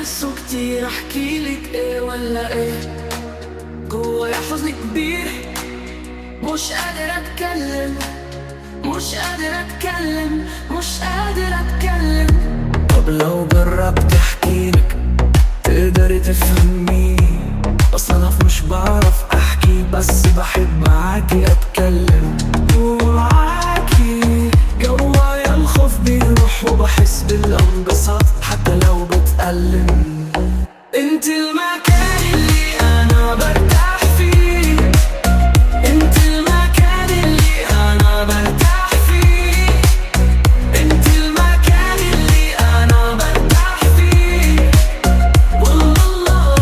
حاسه كتير، احكيلك ايه ولا ايه؟ جوايا حزن كبير، مش قادر اتكلم، مش قادر اتكلم، مش قادر اتكلم. طب لو جربت احكيلك تقدري تفهميني؟ اصل انا مش بعرف احكي، بس بحب معاكي اتكلم. ومعاكي جوايا الخوف بيروح، وبحس بالانبساط حتى لو بتألم. انت المكان اللي انا برتاح فيه، انت المكان اللي انا برتاح فيه، انت المكان اللي انا برتاح فيه. والله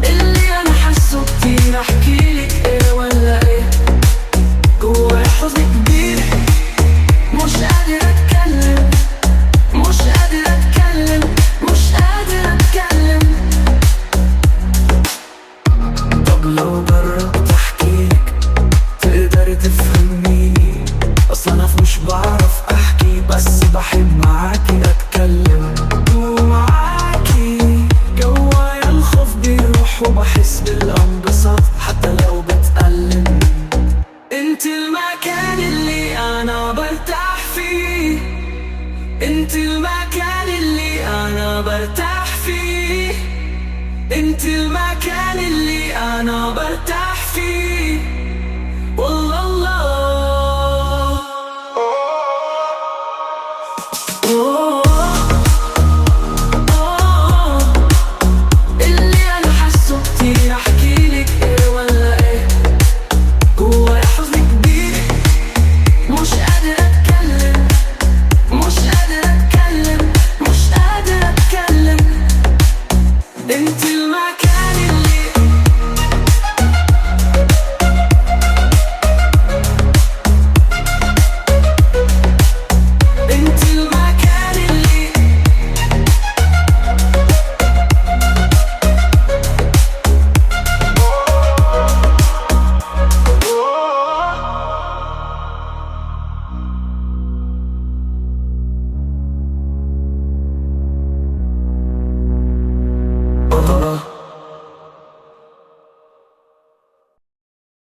اللي انا حاسه كتير، احكيلك ايه ولا ايه؟ جوايا حزن كبير، مش قادر اتكلم، مش قادر اتكلم، مش قادر اتكلم. طب لو جربت احكيلك تقدري تفهميني؟ اصل انا مش بعرف احكي، بس بحب معاكي اتكلم. ومعاكي جوايا الخوف بيروح، وبحس بالانبساط حتى لو بتألم. انت المكان اللي انا برتاح فيه، انت المكان اللي انا برتاح فيه، انت المكان اللي انا برتاح فيه.